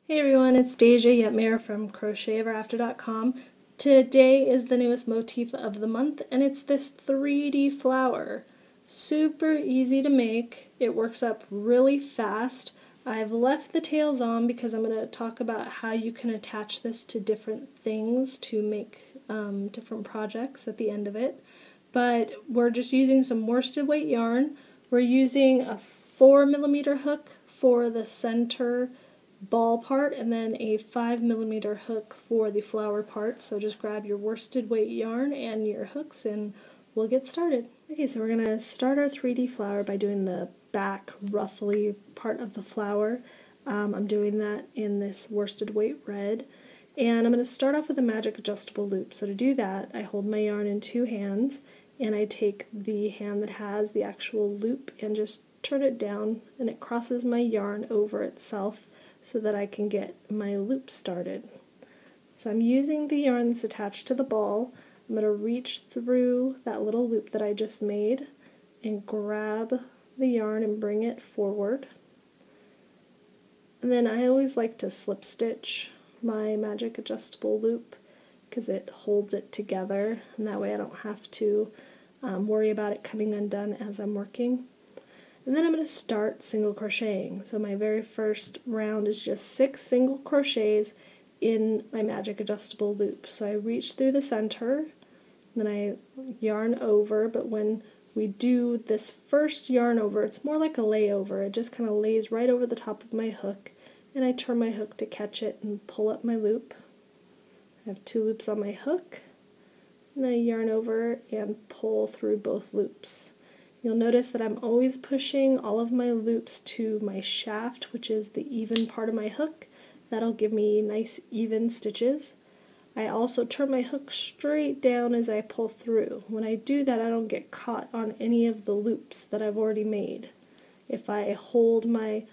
Hey everyone, it's Deja Jetmir from CrochetEverAfter.com. Today is the newest motif of the month, and it's this 3D flower. Super easy to make. It works up really fast. I've left the tails on because I'm going to talk about how you can attach this to different things to make different projects at the end of it. But we're just using some worsted weight yarn. We're using a 4mm hook for the center ball part and then a 5mm hook for the flower part. So just grab your worsted weight yarn and your hooks and we'll get started. Okay, so we're going to start our 3D flower by doing the back ruffly part of the flower. I'm doing that in this worsted weight red, and I'm going to start off with a magic adjustable loop. So to do that, I hold my yarn in two hands and I take the hand that has the actual loop and just turn it down, and it crosses my yarn over itself so that I can get my loop started. So I'm using the yarn that's attached to the ball. I'm going to reach through that little loop that I just made and grab the yarn and bring it forward. And then I always like to slip stitch my magic adjustable loop because it holds it together, and that way I don't have to worry about it coming undone as I'm working. And then I'm going to start single crocheting. So my very first round is just 6 single crochets in my magic adjustable loop. So I reach through the center, then I yarn over, but when we do this first yarn over, it's more like a layover. It just kind of lays right over the top of my hook, and I turn my hook to catch it and pull up my loop. I have 2 loops on my hook, and I yarn over and pull through both loops. You'll notice that I'm always pushing all of my loops to my shaft, which is the even part of my hook. That'll give me nice even stitches. I also turn my hook straight down as I pull through. When I do that, I don't get caught on any of the loops that I've already made. If I hold my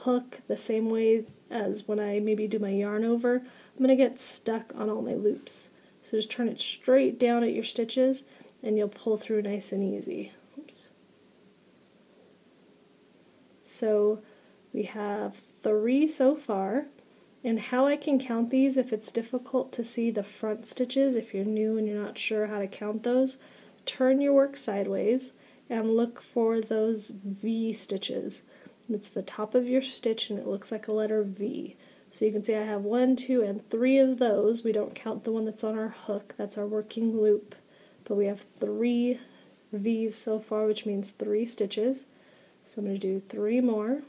hook the same way as when I maybe do my yarn over, I'm going to get stuck on all my loops. So just turn it straight down at your stitches and you'll pull through nice and easy. Oops. So we have 3 so far, and how I can count these, if it's difficult to see the front stitches, if you're new and you're not sure how to count those, turn your work sideways and look for those V stitches. It's the top of your stitch and it looks like a letter V. So you can see I have 1, 2, and 3 of those. We don't count the one that's on our hook, that's our working loop, but we have 3 V's so far, which means 3 stitches. So I'm going to do 3 more. And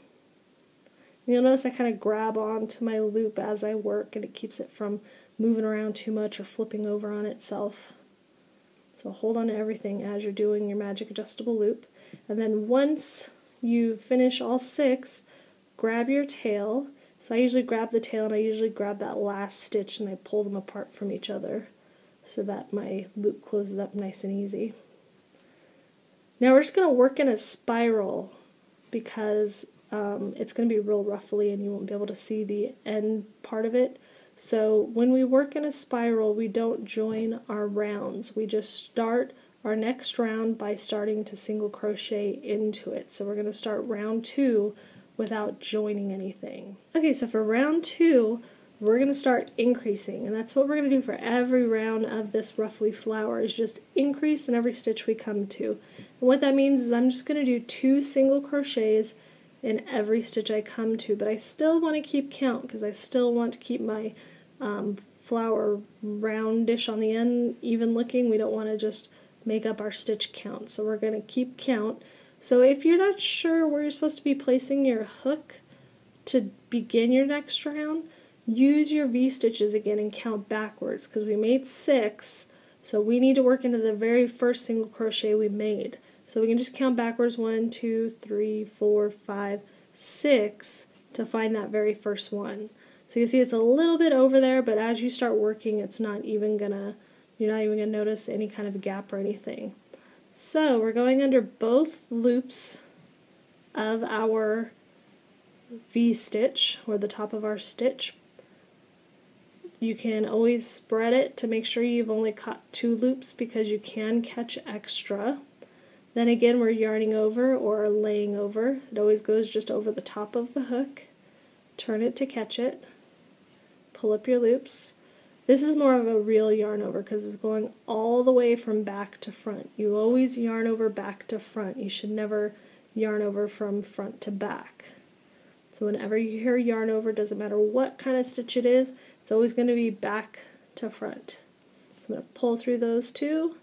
you'll notice I kind of grab onto my loop as I work, and it keeps it from moving around too much or flipping over on itself. So hold on to everything as you're doing your magic adjustable loop. And then once you finish all 6, grab your tail. So I usually grab the tail and I usually grab that last stitch and I pull them apart from each other so that my loop closes up nice and easy. Now we're just going to work in a spiral because it's going to be real ruffly and you won't be able to see the end part of it. So when we work in a spiral, we don't join our rounds. We just start our next round by starting to single crochet into it. So we're going to start round 2 without joining anything. Okay, so for round 2, we're going to start increasing, and that's what we're going to do for every round of this ruffly flower, is just increase in every stitch we come to. And what that means is I'm just going to do 2 single crochets in every stitch I come to, but I still want to keep count because I still want to keep my flower roundish on the end, even looking. We don't want to just make up our stitch count, so we're going to keep count. So if you're not sure where you're supposed to be placing your hook to begin your next round, use your V stitches again and count backwards, because we made 6, so we need to work into the very first single crochet we made. So we can just count backwards 1, 2, 3, 4, 5, 6 to find that very first one. So you can see it's a little bit over there, but as you start working, it's not even gonna, you're not even gonna notice any kind of gap or anything. So we're going under both loops of our V stitch, or the top of our stitch. You can always spread it to make sure you've only caught 2 loops because you can catch extra. Then again, we're yarning over or laying over. It always goes just over the top of the hook. Turn it to catch it. pull up your loops. This is more of a real yarn over because it's going all the way from back to front. You always yarn over back to front. You should never yarn over from front to back. So whenever you hear yarn over, doesn't matter what kind of stitch it is, it's always going to be back to front. So I'm going to pull through those two.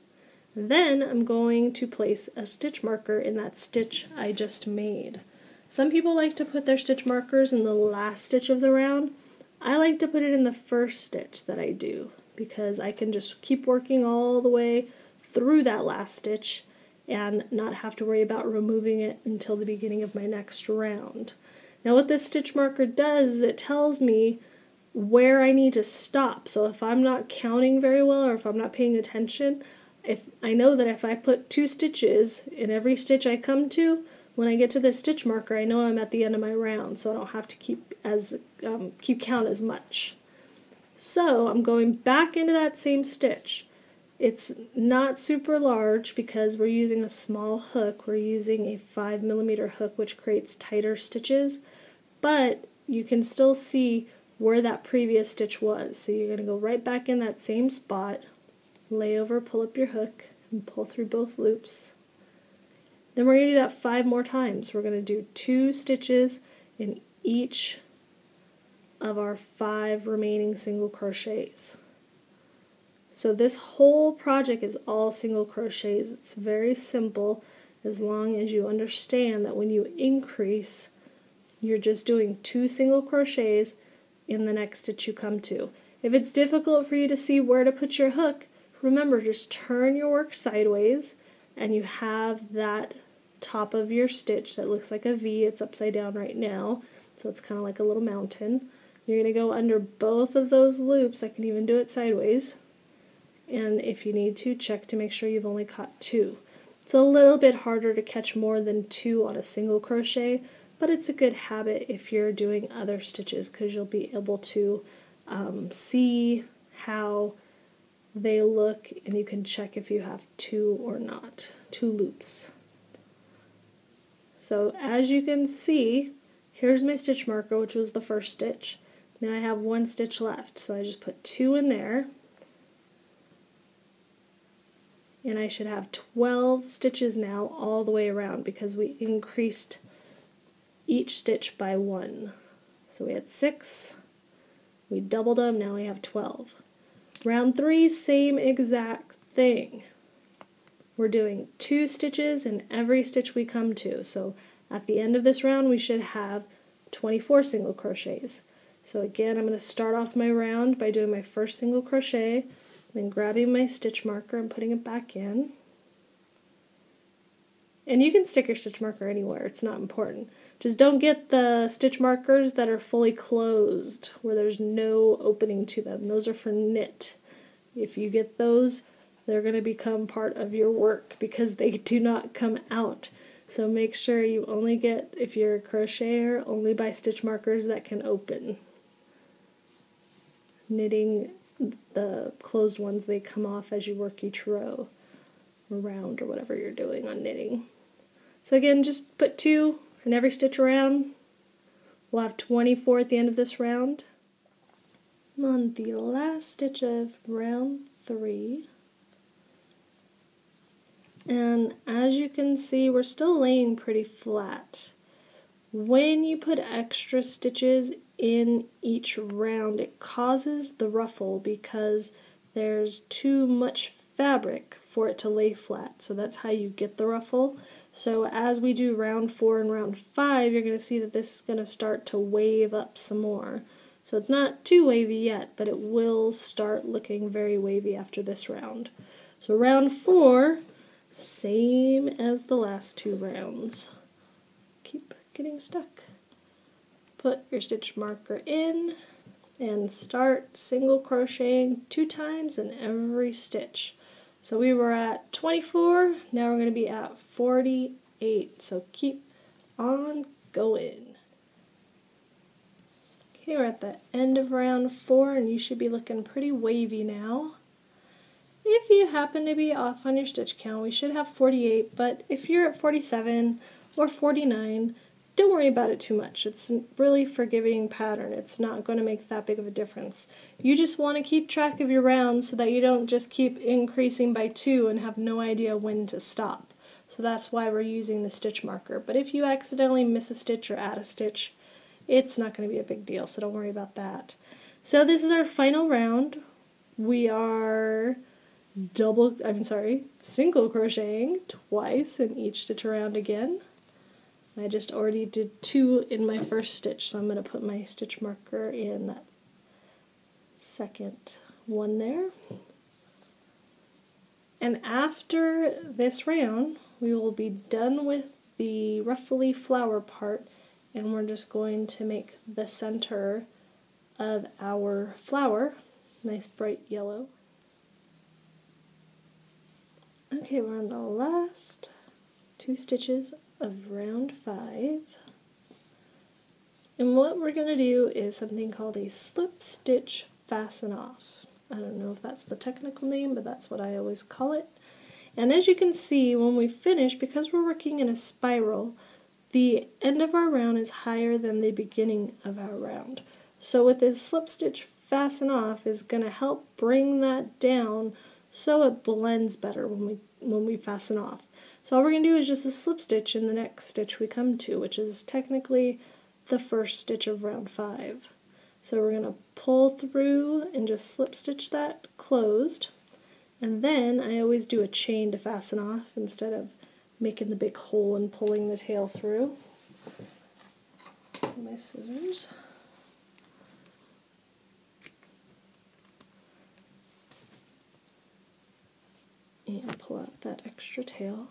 Then I'm going to place a stitch marker in that stitch I just made. Some people like to put their stitch markers in the last stitch of the round. I like to put it in the first stitch that I do because I can just keep working all the way through that last stitch and not have to worry about removing it until the beginning of my next round. Now what this stitch marker does is it tells me where I need to stop. So if I'm not counting very well or if I'm not paying attention, if I know that if I put 2 stitches in every stitch I come to, when I get to this stitch marker, I know I'm at the end of my round, so I don't have to keep count as much. So I'm going back into that same stitch. It's not super large because we're using a small hook. We're using a 5mm hook, which creates tighter stitches, but you can still see where that previous stitch was. So you're going to go right back in that same spot, lay over, pull up your hook, and pull through both loops. Then we're going to do that 5 more times. We're going to do 2 stitches in each of our 5 remaining single crochets. So this whole project is all single crochets. It's very simple as long as you understand that when you increase, you're just doing 2 single crochets in the next stitch you come to. If it's difficult for you to see where to put your hook, remember, just turn your work sideways and you have that top of your stitch that looks like a V. It's upside down right now, so it's kind of like a little mountain. You're going to go under both of those loops. I can even do it sideways. And if you need to, check to make sure you've only caught 2. It's a little bit harder to catch more than 2 on a single crochet, but it's a good habit if you're doing other stitches because you'll be able to see how they look and you can check if you have 2 or not, 2 loops. So as you can see, here's my stitch marker, which was the first stitch. Now I have 1 stitch left, so I just put 2 in there. And I should have 12 stitches now all the way around because we increased each stitch by 1. So we had 6, we doubled them, now we have 12. Round 3, same exact thing. We're doing 2 stitches in every stitch we come to. So at the end of this round we should have 24 single crochets. So again, I'm going to start off my round by doing my first single crochet, then grabbing my stitch marker and putting it back in. And you can stick your stitch marker anywhere, it's not important. Just don't get the stitch markers that are fully closed, where there's no opening to them. Those are for knit. If you get those, they're going to become part of your work because they do not come out. So make sure you only get, if you're a crocheter, only buy stitch markers that can open. Knitting, the closed ones, they come off as you work each row or round or whatever you're doing on knitting. So again, just put 2 in every stitch around. We'll have 24 at the end of this round. I'm on the last stitch of round 3. And as you can see, we're still laying pretty flat. When you put extra stitches in each round, it causes the ruffle because there's too much fabric for it to lay flat. So that's how you get the ruffle. So as we do round 4 and round 5, you're going to see that this is going to start to wave up some more. So it's not too wavy yet, but it will start looking very wavy after this round. So round 4, same as the last 2 rounds. Keep getting stuck. Put your stitch marker in and start single crocheting 2 times in every stitch. So we were at 24, now we're going to be at 48, so keep on going. Okay, we're at the end of round 4 and you should be looking pretty wavy now. If you happen to be off on your stitch count, we should have 48, but if you're at 47 or 49, don't worry about it too much. It's really forgiving pattern. It's not going to make that big of a difference. You just want to keep track of your rounds so that you don't just keep increasing by 2 and have no idea when to stop. So that's why we're using the stitch marker. But if you accidentally miss a stitch or add a stitch, it's not going to be a big deal, so don't worry about that. So this is our final round. We are single crocheting twice in each stitch around again. I just already did 2 in my first stitch, so I'm going to put my stitch marker in that second one there. And after this round, we will be done with the ruffly flower part, and we're just going to make the center of our flower nice bright yellow. Okay, we're on the last 2 stitches of round 5, and what we're going to do is something called a slip stitch fasten off. I don't know if that's the technical name, but that's what I always call it. And as you can see, when we finish, because we're working in a spiral, the end of our round is higher than the beginning of our round. So with this slip stitch fasten off is going to help bring that down so it blends better when we fasten off. So all we're going to do is just a slip stitch in the next stitch we come to, which is technically the first stitch of round 5. So we're going to pull through and just slip stitch that closed, and then I always do a chain to fasten off instead of making the big hole and pulling the tail through. My scissors. And pull out that extra tail.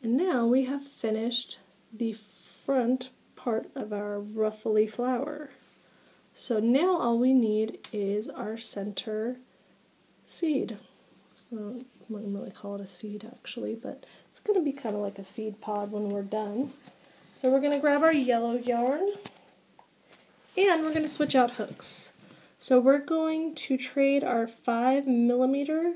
And now we have finished the front part of our ruffly flower. So now all we need is our center seed. I wouldn't really call it a seed actually, but it's going to be kind of like a seed pod when we're done. So we're going to grab our yellow yarn and we're going to switch out hooks. So we're going to trade our 5mm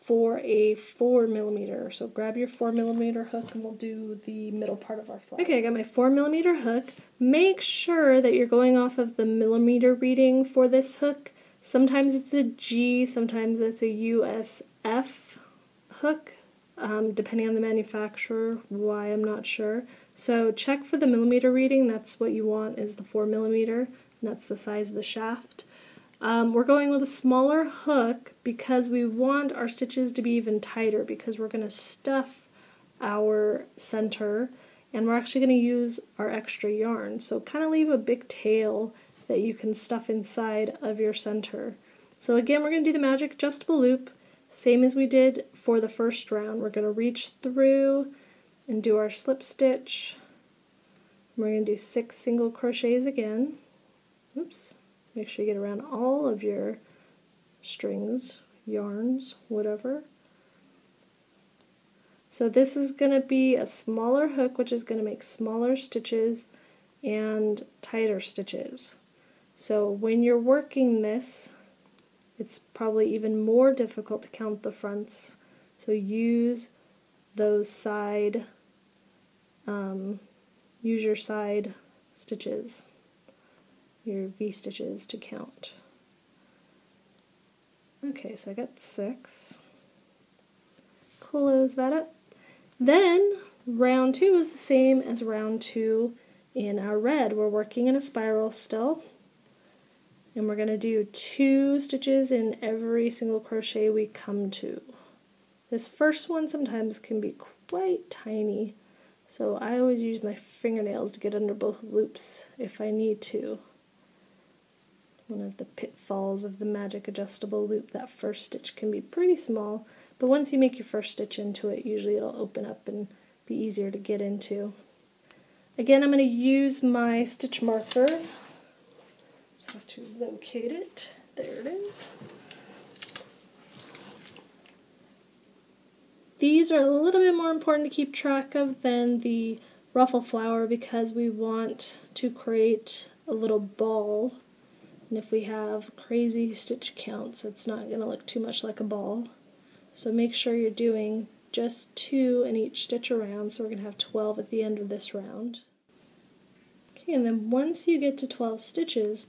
for a 4mm. So grab your 4mm hook and we'll do the middle part of our flower. Okay, I got my 4mm hook. Make sure that you're going off of the millimeter reading for this hook. Sometimes it's a G, sometimes it's a USF hook, depending on the manufacturer, why I'm not sure. So check for the millimeter reading. That's what you want, is the 4mm, and that's the size of the shaft. We're going with a smaller hook because we want our stitches to be even tighter, because we're going to stuff our center and we're actually going to use our extra yarn. So kind of leave a big tail that you can stuff inside of your center. So again, we're going to do the magic adjustable loop, same as we did for the first round. We're going to reach through and do our slip stitch. We're going to do 6 single crochets again. Oops. Make sure you get around all of your strings, yarns, whatever. So this is going to be a smaller hook, which is going to make smaller stitches and tighter stitches. So when you're working this, it's probably even more difficult to count the fronts. So use those side, use your side stitches, your V-stitches to count. Okay, so I got 6. Close that up. Then round 2 is the same as round 2 in our red. We're working in a spiral still, and we're going to do 2 stitches in every single crochet we come to. This first one sometimes can be quite tiny, so I always use my fingernails to get under both loops if I need to. One of the pitfalls of the magic adjustable loop, that first stitch can be pretty small, but once you make your first stitch into it, usually it'll open up and be easier to get into. Again, I'm going to use my stitch marker, so I have to locate it. There it is. These are a little bit more important to keep track of than the ruffle flower because we want to create a little ball. And if we have crazy stitch counts, it's not going to look too much like a ball. So make sure you're doing just 2 in each stitch around, so we're going to have 12 at the end of this round. Okay, and then once you get to 12 stitches,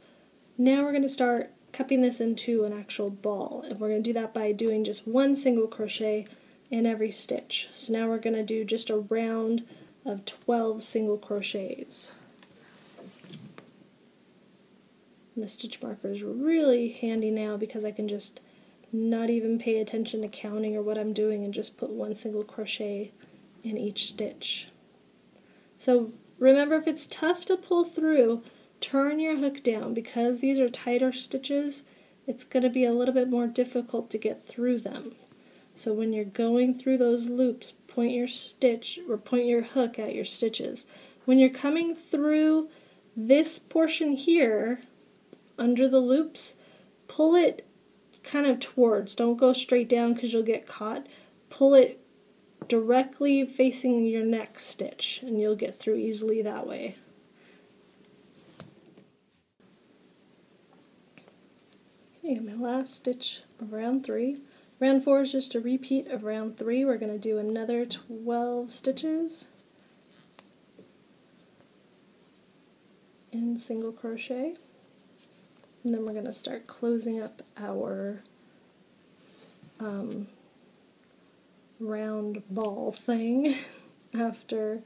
now we're going to start cupping this into an actual ball, and we're going to do that by doing just one single crochet in every stitch. So now we're going to do just a round of 12 single crochets. And the stitch marker is really handy now because I can just not even pay attention to counting or what I'm doing and just put one single crochet in each stitch. So remember, if it's tough to pull through, turn your hook down. Because these are tighter stitches, it's going to be a little bit more difficult to get through them. So when you're going through those loops, point your stitch or point your hook at your stitches. When you're coming through this portion here, under the loops, pull it kind of towards. Don't go straight down because you'll get caught. Pull it directly facing your next stitch and you'll get through easily that way. Okay, my last stitch of round 3. Round 4 is just a repeat of round 3. We're going to do another 12 stitches in single crochet. And then we're going to start closing up our round ball thing after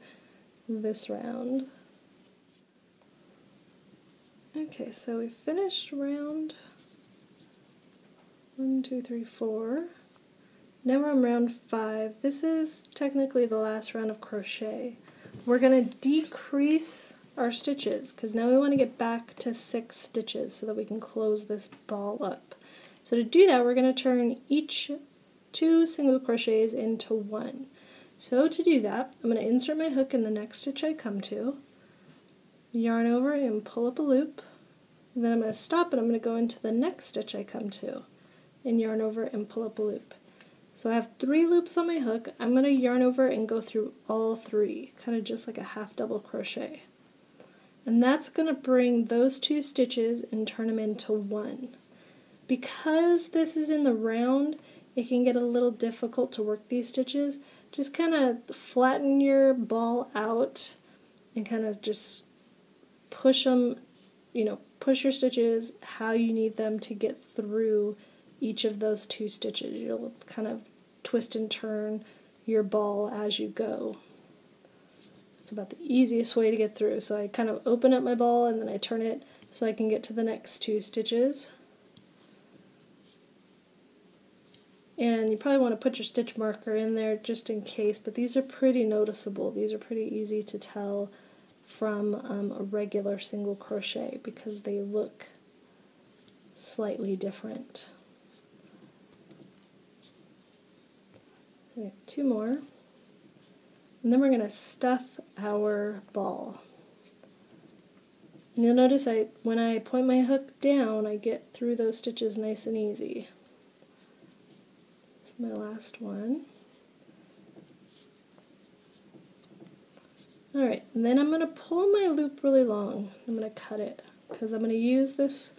this round. Okay, so we finished round 1, 2, 3, 4. Now we're on round 5. This is technically the last round of crochet. We're going to decrease our stitches because now we want to get back to 6 stitches so that we can close this ball up. So to do that, we're going to turn each 2 single crochets into 1. So to do that, I'm going to insert my hook in the next stitch I come to, yarn over and pull up a loop, and then I'm going to stop and I'm going to go into the next stitch I come to and yarn over and pull up a loop. So I have 3 loops on my hook. I'm going to yarn over and go through all 3, kind of just like a half double crochet. And that's going to bring those 2 stitches and turn them into 1. Because this is in the round, it can get a little difficult to work these stitches. Just kind of flatten your ball out and kind of just push them, push your stitches how you need them to get through each of those 2 stitches. You'll kind of twist and turn your ball as you go. It's about the easiest way to get through. So I kind of open up my ball and then I turn it so I can get to the next 2 stitches. And you probably want to put your stitch marker in there just in case, but these are pretty noticeable. These are pretty easy to tell from a regular single crochet because they look slightly different. Okay, 2 more. And then we're going to stuff our ball. And you'll notice when I point my hook down, I get through those stitches nice and easy. This is my last one. Alright, and then I'm going to pull my loop really long. I'm going to cut it because I'm going to use this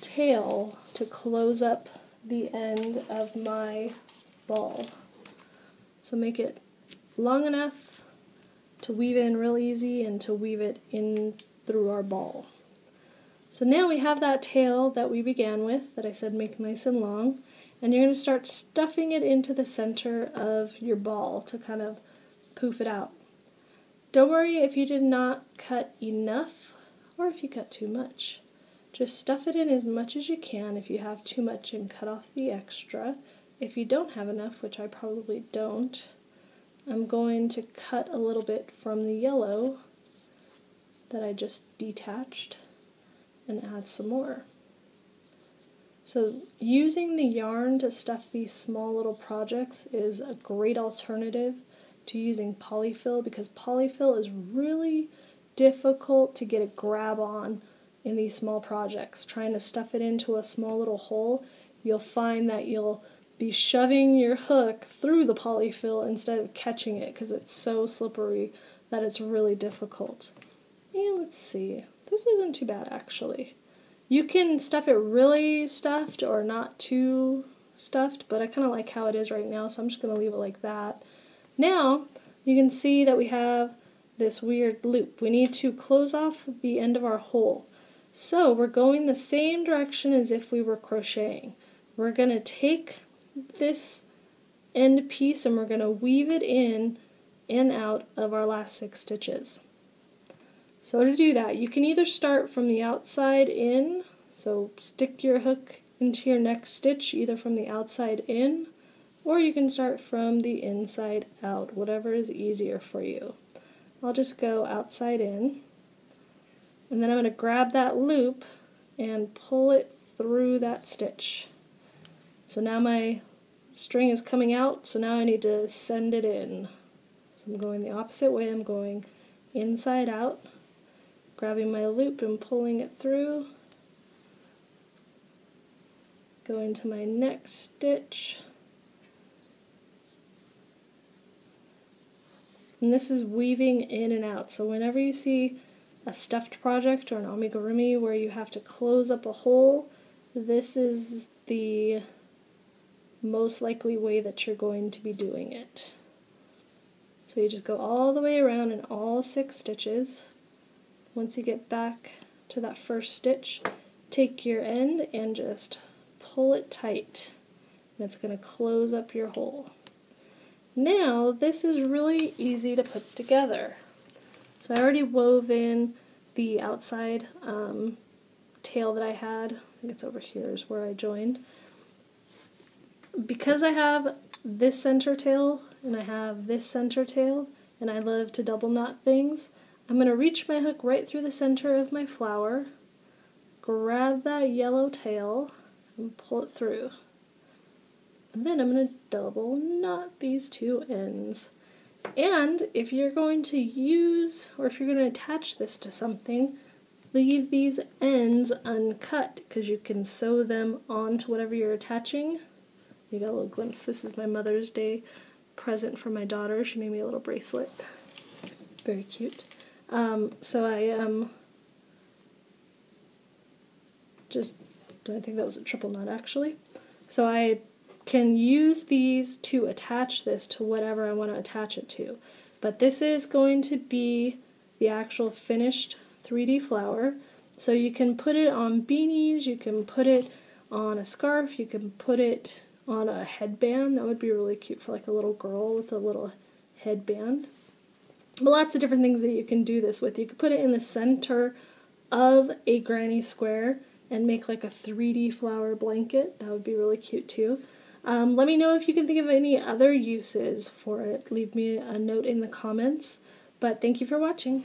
tail to close up the end of my ball. So make it long enough to weave in real easy and to weave it in through our ball. So now we have that tail that we began with, that I said make nice and long, and you're going to start stuffing it into the center of your ball to kind of poof it out. Don't worry if you did not cut enough or if you cut too much. Just stuff it in as much as you can. If you have too much, and cut off the extra. If you don't have enough, which I probably don't, I'm going to cut a little bit from the yellow that I just detached and add some more. So using the yarn to stuff these small little projects is a great alternative to using polyfill, because polyfill is really difficult to get a grab on in these small projects. Trying to stuff it into a small little hole, you'll find that you'll be shoving your hook through the polyfill instead of catching it because it's so slippery that it's really difficult. And let's see, this isn't too bad actually. You can stuff it really stuffed or not too stuffed, but I kind of like how it is right now, so I'm just going to leave it like that. Now you can see that we have this weird loop. We need to close off the end of our hole. So we're going the same direction as if we were crocheting. We're going to take this end piece and we're going to weave it in and out of our last 6 stitches. So to do that, you can either start from the outside in, so stick your hook into your next stitch either from the outside in, or you can start from the inside out, whatever is easier for you. I'll just go outside in, and then I'm going to grab that loop and pull it through that stitch. So now my string is coming out, so now I need to send it in. So I'm going the opposite way, I'm going inside out, grabbing my loop and pulling it through, going to my next stitch, and this is weaving in and out. So whenever you see a stuffed project or an amigurumi where you have to close up a hole, this is the most likely way that you're going to be doing it. So you just go all the way around in all 6 stitches. Once you get back to that first stitch, take your end and just pull it tight, and it's going to close up your hole. Now this is really easy to put together. So I already wove in the outside tail that I had. I think it's over here is where I joined. Because I have this center tail and I have this center tail and I love to double knot things, I'm going to reach my hook right through the center of my flower, grab that yellow tail and pull it through. And then I'm going to double knot these 2 ends. And if you're going to use, or if you're going to attach this to something, leave these ends uncut because you can sew them onto whatever you're attaching. You got a little glimpse. This is my Mother's Day present from my daughter. She made me a little bracelet. Very cute. So I I think that was a triple knot actually. So I can use these to attach this to whatever I want to attach it to. But this is going to be the actual finished 3D flower. So you can put it on beanies, you can put it on a scarf, you can put it on a headband. That would be really cute for like a little girl with a little headband. But lots of different things that you can do this with. You could put it in the center of a granny square and make like a 3D flower blanket. That would be really cute too. Let me know if you can think of any other uses for it. Leave me a note in the comments. But thank you for watching.